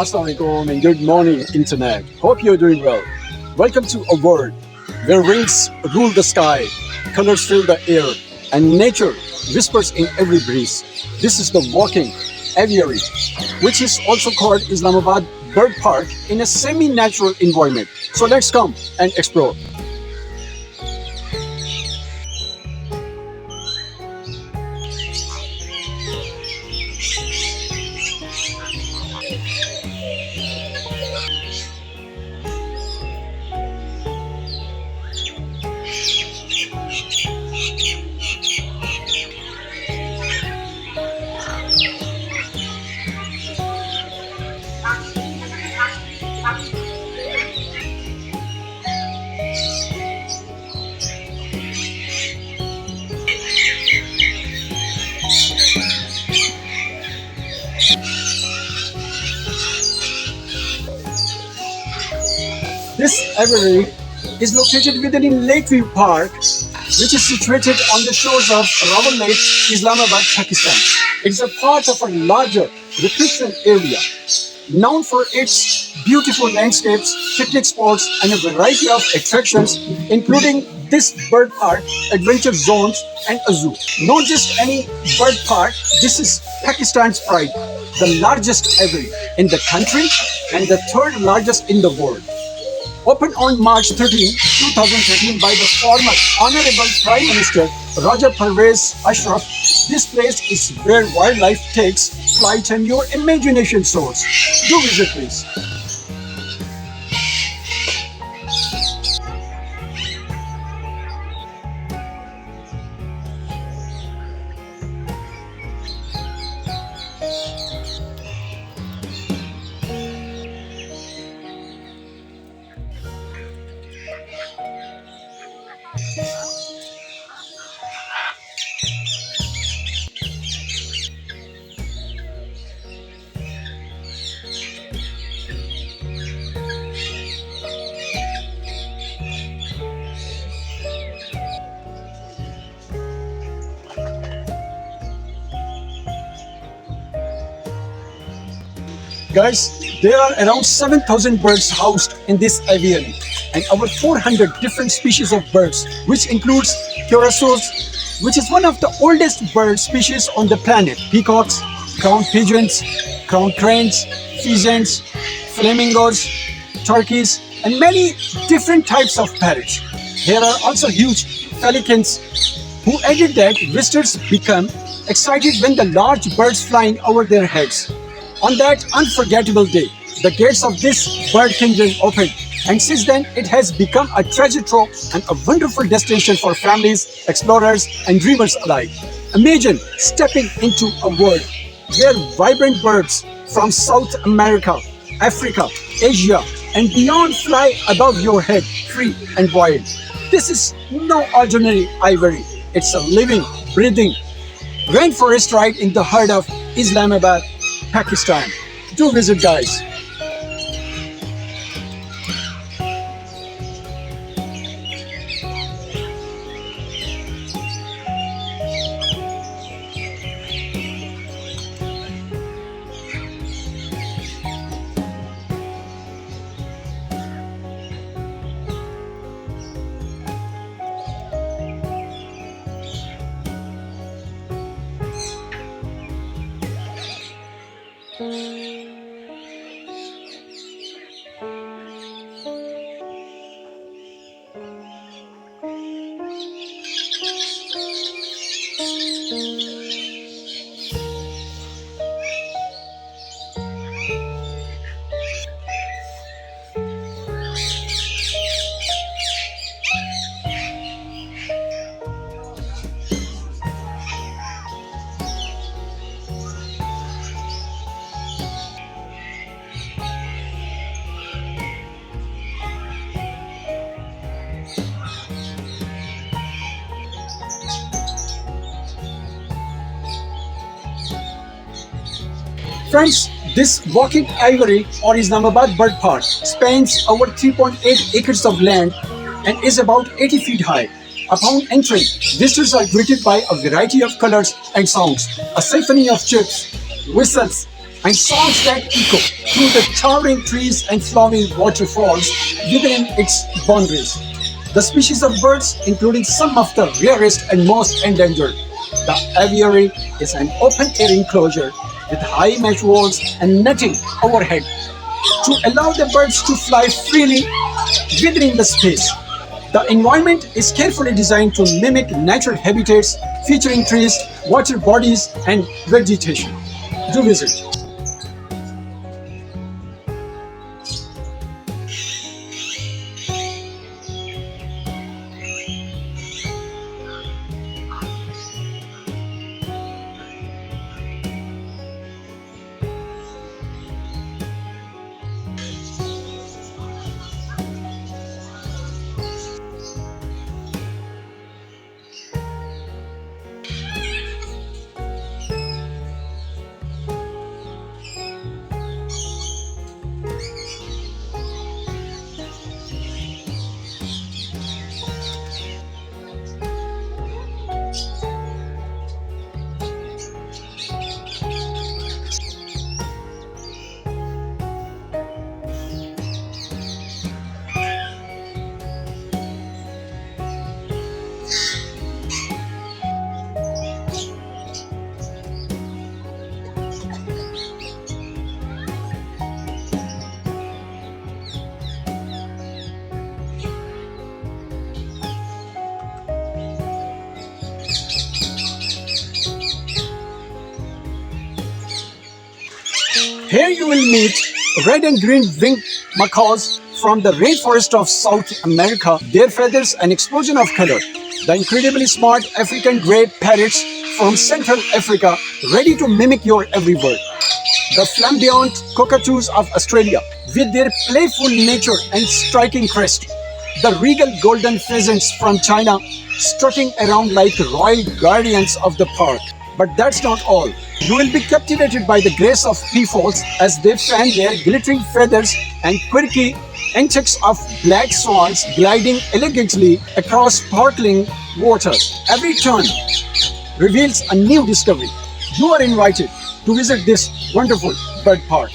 Assalamualaikum and good morning, Internet. Hope you're doing well. Welcome to a world where rings rule the sky, colors fill the air, and nature whispers in every breeze. This is the walking aviary, which is also called Islamabad Bird Park in a semi-natural environment. So let's come and explore. This aviary is located within Lakeview Park, which is situated on the shores of Rawal Lake, Islamabad, Pakistan. It is a part of a larger recreational area known for its beautiful landscapes, picnic spots, and a variety of attractions, including this bird park, adventure zones, and a zoo. Not just any bird park, this is Pakistan's pride, the largest aviary in the country and the third largest in the world. Opened on March 13, 2013 by the former Honorable Prime Minister Raja Parvez Ashraf, this place is where wildlife takes flight and your imagination soars. Do visit please. Guys, there are around 7,000 birds housed in this aviary and over 400 different species of birds, which includes curassows, which is one of the oldest bird species on the planet, peacocks, crowned pigeons, crowned cranes, pheasants, flamingos, turkeys, and many different types of parrots. There are also huge pelicans who added that visitors become excited when the large birds flying over their heads. On that unforgettable day, the gates of this bird kingdom opened, and since then it has become a treasure trove and a wonderful destination for families, explorers, and dreamers alike. Imagine stepping into a world where vibrant birds from South America, Africa, Asia, and beyond fly above your head, free and wild. This is no ordinary ivory. It's a living, breathing rainforest right in the heart of Islamabad, Pakistan. Do visit, guys. Friends, this walking aviary or Islamabad Bird Park spans over 3.8 acres of land and is about 80 feet high. Upon entering, visitors are greeted by a variety of colors and sounds, a symphony of chirps, whistles, and songs that echo through the towering trees and flowing waterfalls within its boundaries. The species of birds, including some of the rarest and most endangered. The aviary is an open-air enclosure with high mesh walls and netting overhead to allow the birds to fly freely within the space. The environment is carefully designed to mimic natural habitats featuring trees, water bodies, and vegetation. Do visit. Here you will meet red and green winged macaws from the rainforest of South America, their feathers an explosion of color. The incredibly smart African grey parrots from Central Africa, ready to mimic your every word. The flamboyant cockatoos of Australia, with their playful nature and striking crest. The regal golden pheasants from China, strutting around like royal guardians of the park. But that's not all. You will be captivated by the grace of peafowls as they fan their glittering feathers and quirky antics of black swans gliding elegantly across sparkling water. Every turn reveals a new discovery. You are invited to visit this wonderful bird park.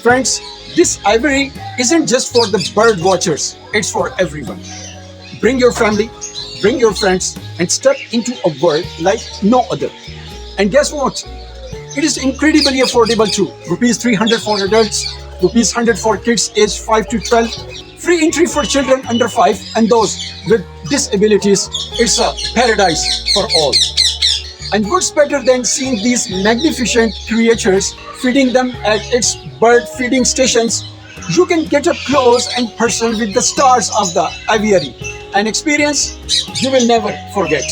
Friends, this aviary isn't just for the bird watchers, it's for everyone. Bring your family, bring your friends, and step into a world like no other. And guess what? It is incredibly affordable too. Rupees 300 for adults, rupees 100 for kids aged 5 to 12, free entry for children under 5 and those with disabilities. It's a paradise for all. And what's better than seeing these magnificent creatures feeding them at its bird feeding stations? You can get up close and personal with the stars of the aviary, an experience you will never forget.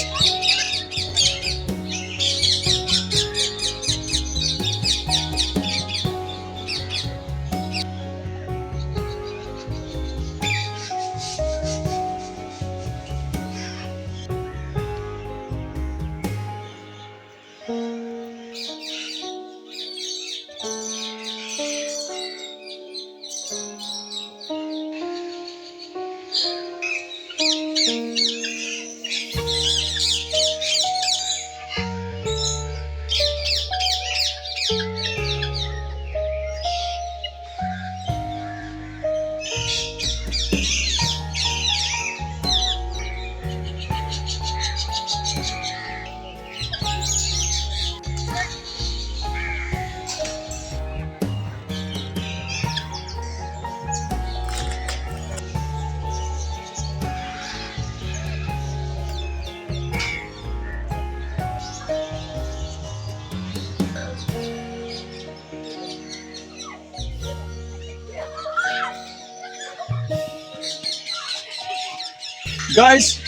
Guys,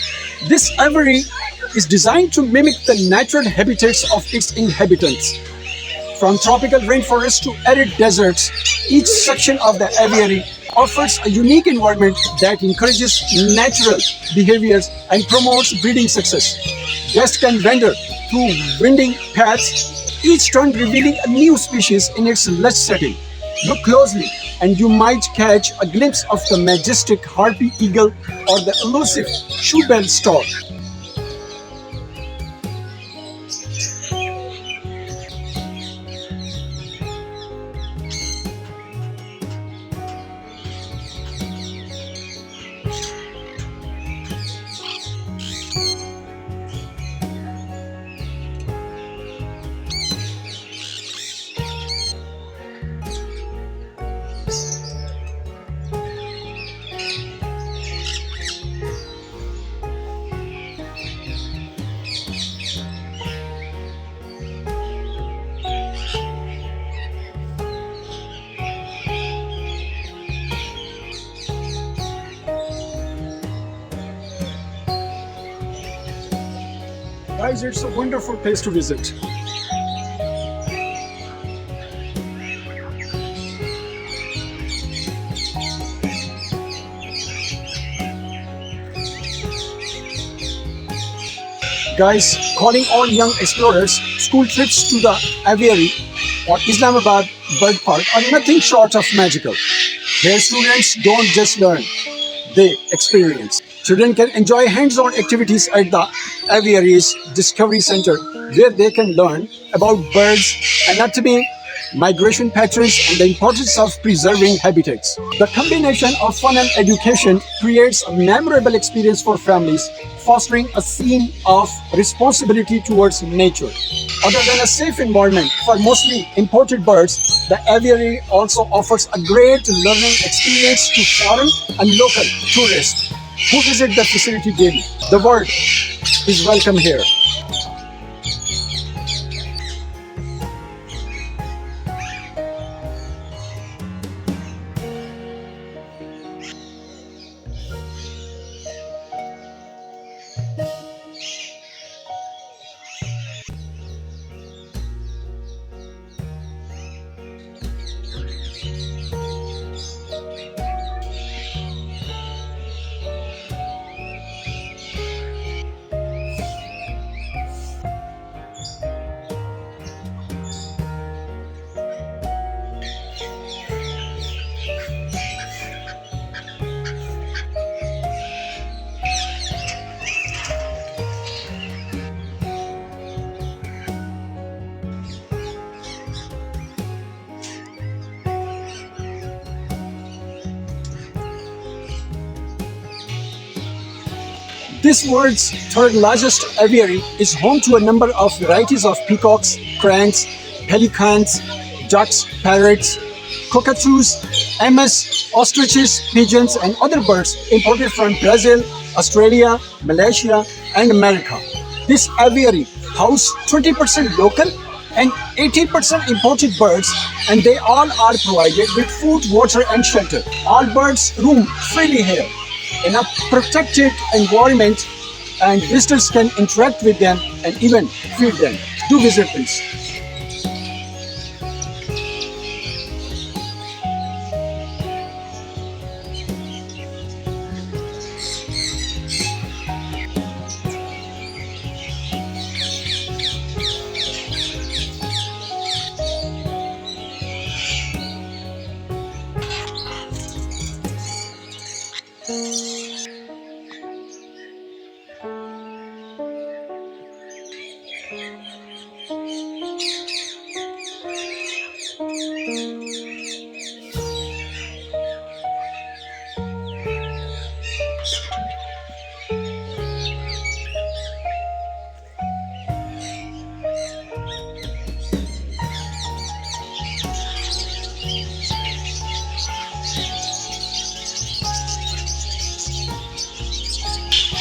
this aviary is designed to mimic the natural habitats of its inhabitants. From tropical rainforests to arid deserts, each section of the aviary offers a unique environment that encourages natural behaviors and promotes breeding success. Guests can wander through winding paths, each turn revealing a new species in its lush setting. Look closely, and you might catch a glimpse of the majestic harpy eagle or the elusive shoebell stork. Guys, it's a wonderful place to visit. Guys, calling all young explorers, school trips to the aviary or Islamabad Bird Park are nothing short of magical. Here students don't just learn, they experience. Children can enjoy hands-on activities at the aviary's Discovery Center, where they can learn about birds, anatomy, migration patterns, and the importance of preserving habitats. The combination of fun and education creates a memorable experience for families, fostering a scene of responsibility towards nature. Other than a safe environment for mostly imported birds, the aviary also offers a great learning experience to foreign and local tourists who visit the facility daily. The world is welcome here. This world's third largest aviary is home to a number of varieties of peacocks, cranes, pelicans, ducks, parrots, cockatoos, emus, ostriches, pigeons, and other birds imported from Brazil, Australia, Malaysia, and America. This aviary houses 20% local and 80% imported birds, and they all are provided with food, water, and shelter. All birds roam freely here in a protected environment, and visitors can interact with them and even feed them. Do visit, please.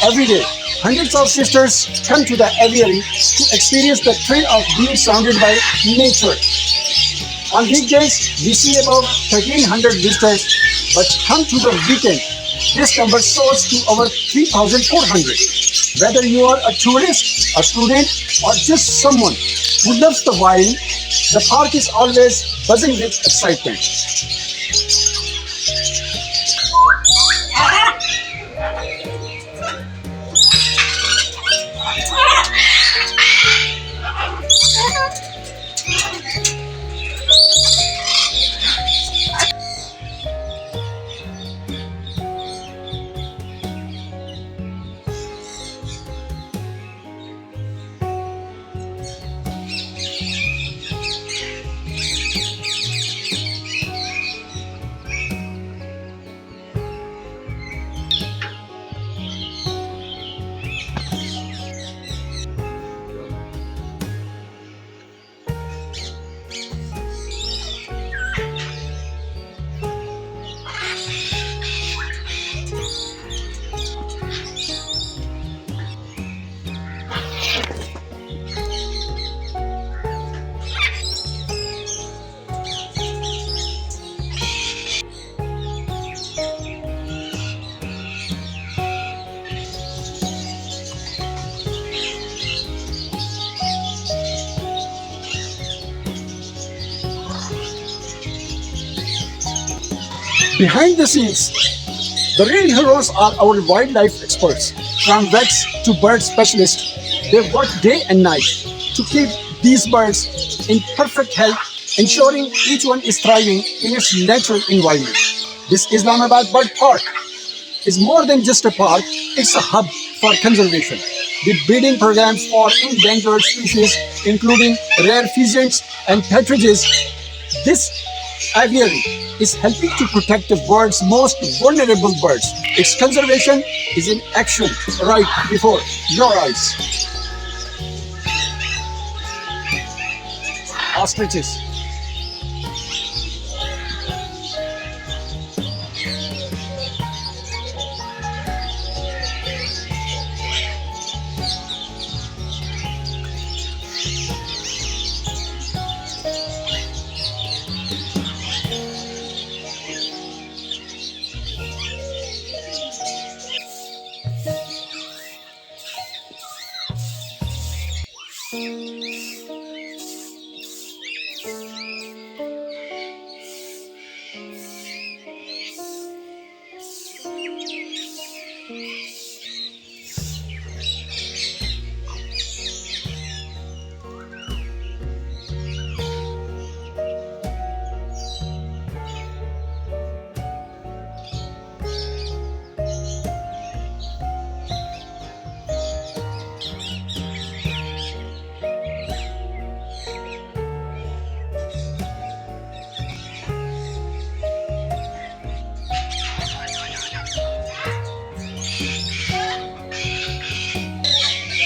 Every day, hundreds of visitors come to the aviary to experience the thrill of being surrounded by nature. On weekdays, we see about 1,300 visitors, but come to the weekend, this number soars to over 3,400. Whether you are a tourist, a student, or just someone who loves the wild, the park is always buzzing with excitement. Behind the scenes, the real heroes are our wildlife experts. From vets to bird specialists, they work day and night to keep these birds in perfect health, ensuring each one is thriving in its natural environment. This Islamabad Bird Park is more than just a park, it's a hub for conservation. With breeding programs for endangered species, including rare pheasants and partridges, this aviary is helping to protect the world's most vulnerable birds. Its conservation is in action right before your eyes. Ostriches.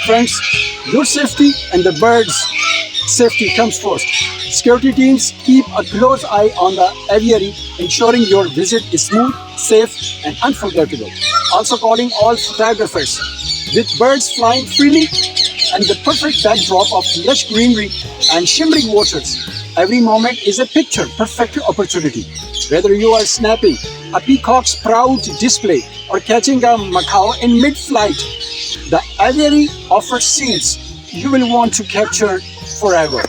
Friends, your safety and the birds' safety comes first. Security teams keep a close eye on the aviary, ensuring your visit is smooth, safe, and unforgettable. Also calling all photographers. With birds flying freely and the perfect backdrop of lush greenery and shimmering waters, every moment is a picture perfect opportunity. Whether you are snapping a peacock's proud display or catching a macaw in mid-flight, the aviary offers scenes you will want to capture forever.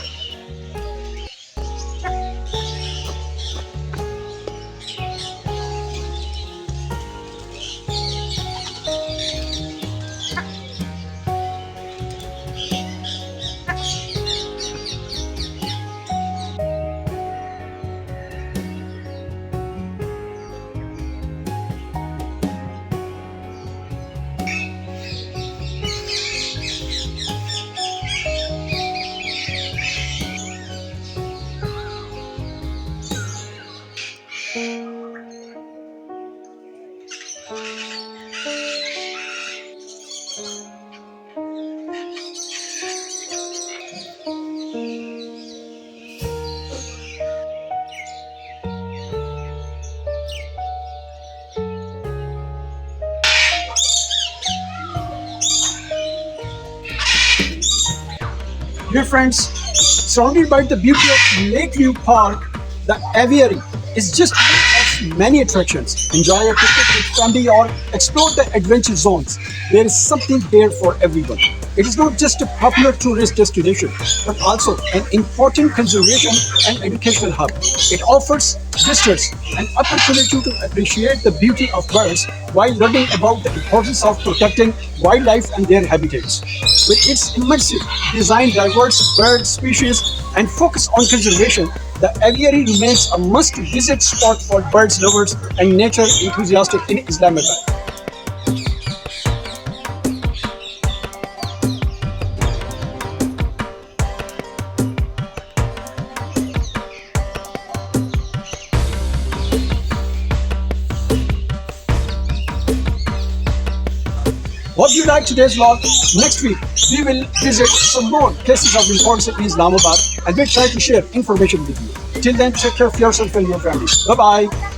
Dear friends, surrounded by the beauty of Lakeview Park, the Aviary is just one of many attractions. Enjoy a picnic with family or explore the adventure zones. There is something here for everyone. It is not just a popular tourist destination, but also an important conservation and educational hub. It offers visitors an opportunity to appreciate the beauty of birds while learning about the importance of protecting wildlife and their habitats. With its immersive design, diverse bird species, and focus on conservation, the aviary remains a must-visit spot for birds lovers and nature enthusiasts in Islamabad. Hope you liked today's vlog. Next week, we will visit some more places of importance in Islamabad and we'll try to share information with you. Till then, take care of yourself and your family. Bye-bye.